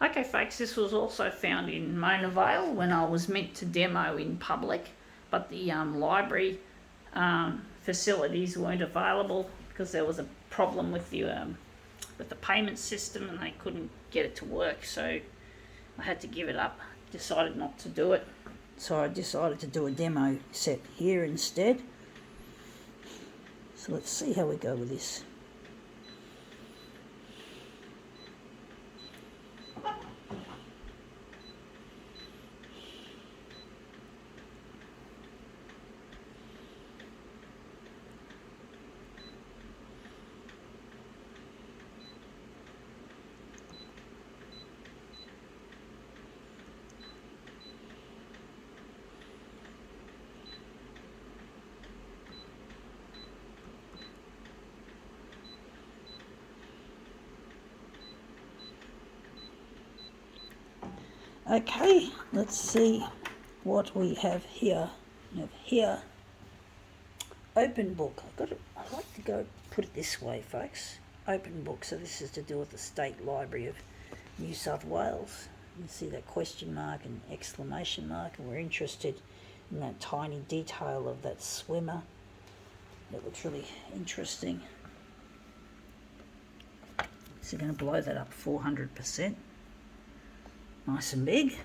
Okay folks, this was also found in Mona Vale when I was meant to demo in public, but the library facilities weren't available because there was a problem with the payment system and they couldn't get it to work, so I had to give it up, decided not to do it. So I decided to do a demo set here instead. So let's see how we go with this. Okay, let's see what we have here. We have here, open book. I like to go put it this way, folks. Open book. So this is to do with the State Library of New South Wales. You see that question mark and exclamation mark, and we're interested in that tiny detail of that swimmer. That looks really interesting. So we're going to blow that up 400%. Nice and big.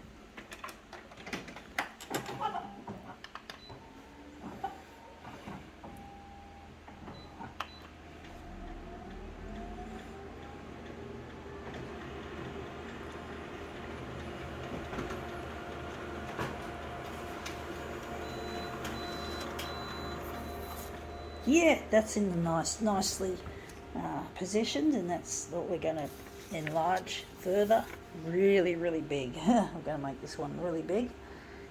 Yeah, that's in the nicely positioned, and that's what we're going to enlarge further. Really, really big. I'm going to make this one really big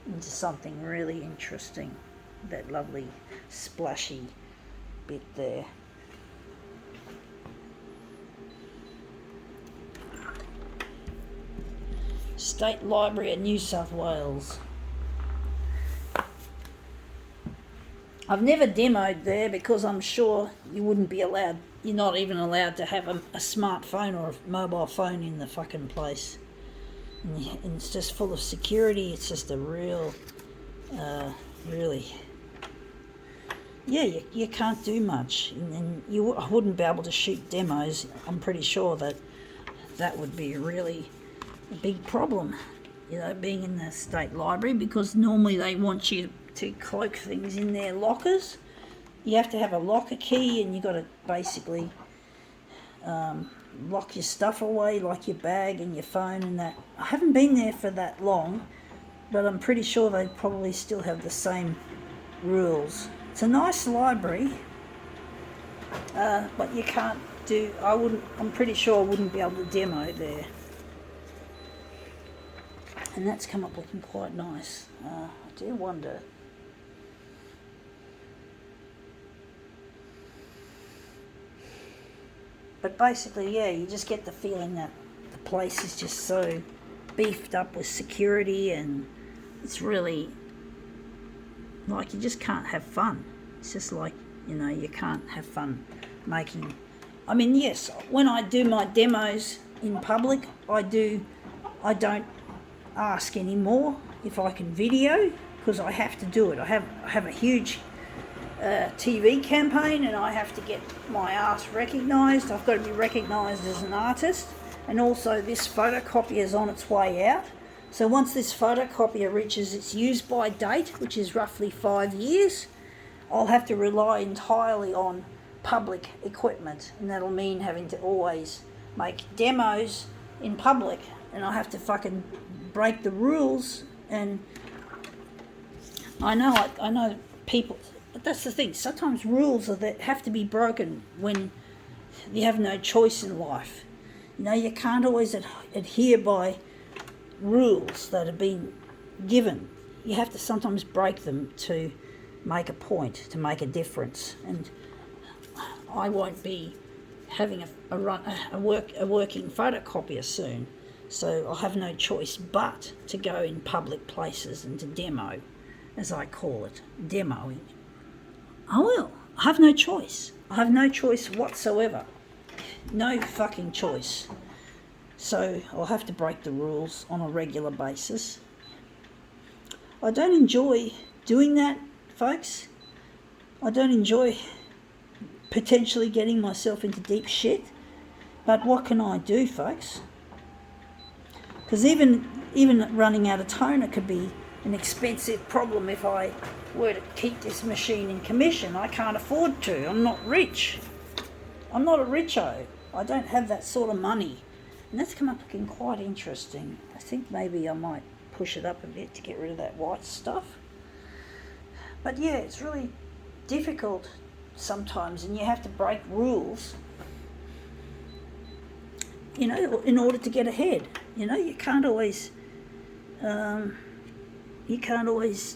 into something really interesting. That lovely splashy bit there. State Library of New South Wales. I've never demoed there because I'm sure you wouldn't be allowed, you're not even allowed to have a smartphone or a mobile phone in the fucking place. And it's just full of security. It's just a real, really, yeah, you can't do much. And I wouldn't be able to shoot demos. I'm pretty sure that would be really a big problem, being in the State Library, because normally they want you to cloak things in their lockers. You have to have a locker key, and you got to basically lock your stuff away, like your bag and your phone and that. I haven't been there for that long, but I'm pretty sure they probably still have the same rules. It's a nice library, but you can't do, I'm pretty sure I wouldn't be able to demo there. And that's come up looking quite nice. I do wonder. But basically, yeah, you just get the feeling that the place is just so beefed up with security, and it's really like you just can't have fun. It's just like, you can't have fun making. I mean, yes, when I do my demos in public, I don't ask anymore if I can video, because I have to do it. I have a huge TV campaign, and I have to get my art recognised. I've got to be recognised as an artist, and also this photocopier is on its way out. So once this photocopier reaches its use by date, which is roughly 5 years, I'll have to rely entirely on public equipment, and that'll mean having to always make demos in public, and I'll have to fucking break the rules. And I know people. But that's the thing, sometimes rules that have to be broken when you have no choice in life. You can't always adhere by rules that have been given. You have to sometimes break them to make a point, to make a difference. And I won't be having a working photocopier soon, so I'll have no choice but to go in public places and to demo, as I call it, demoing. I will. I have no choice. I have no choice whatsoever. No fucking choice. So I'll have to break the rules on a regular basis. I don't enjoy doing that, folks. I don't enjoy potentially getting myself into deep shit. But what can I do, folks? Because even running out of toner could be an expensive problem if I were to keep this machine in commission. I can't afford to. I'm not rich. I'm not a richo. I don't have that sort of money. And that's come up looking quite interesting. I think maybe I might push it up a bit to get rid of that white stuff. But yeah, it's really difficult sometimes, and you have to break rules, you know, in order to get ahead. You know, you can't always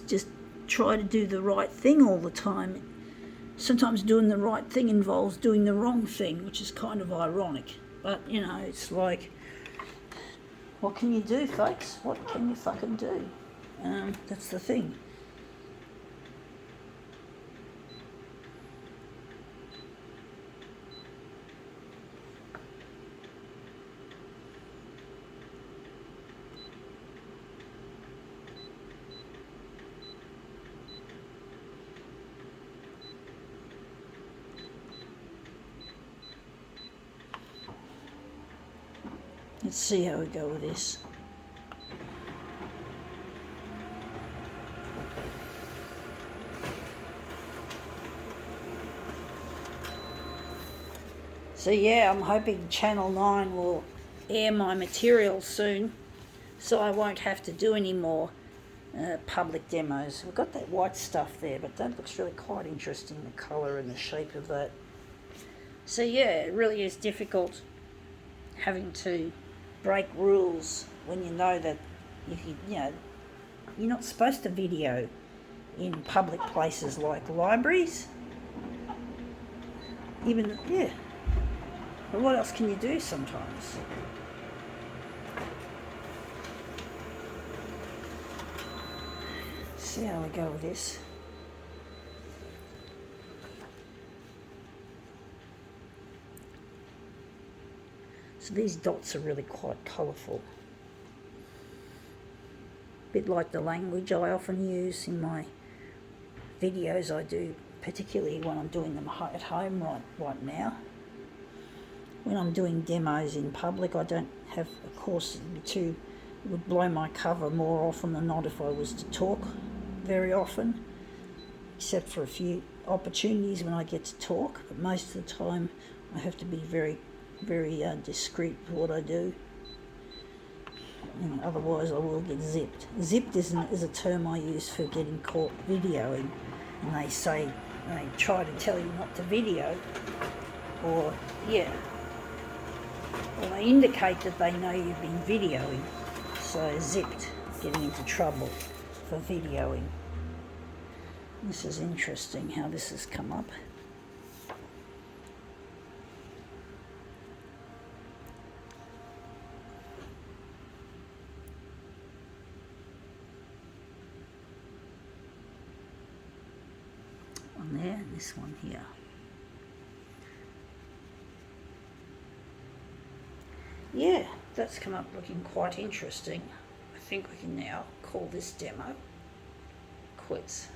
just try to do the right thing all the time. Sometimes doing the right thing involves doing the wrong thing, which is kind of ironic. But, you know, it's like, what can you do, folks? What can you fucking do? That's the thing. Let's see how we go with this. So yeah, I'm hoping Channel 9 will air my material soon, so I won't have to do any more public demos. We've got that white stuff there, but that looks really quite interesting, the colour and the shape of that. So yeah, it really is difficult having to break rules when you know that you're not supposed to video in public places like libraries. But what else can you do sometimes? See how we go with this. So these dots are really quite colourful. A bit like the language I often use in my videos I do, particularly when I'm doing them at home right now. When I'm doing demos in public, I don't have, of course, it would blow my cover more often than not if I was to talk very often, except for a few opportunities when I get to talk. But most of the time I have to be very, very discreet with what I do. And otherwise I will get zipped. Zipped is a term I use for getting caught videoing, and they try to tell you not to video, or they indicate that they know you've been videoing. So zipped, getting into trouble for videoing. This is interesting how this has come up. One there and this one here. Yeah, that's come up looking quite interesting. I think we can now call this demo quits.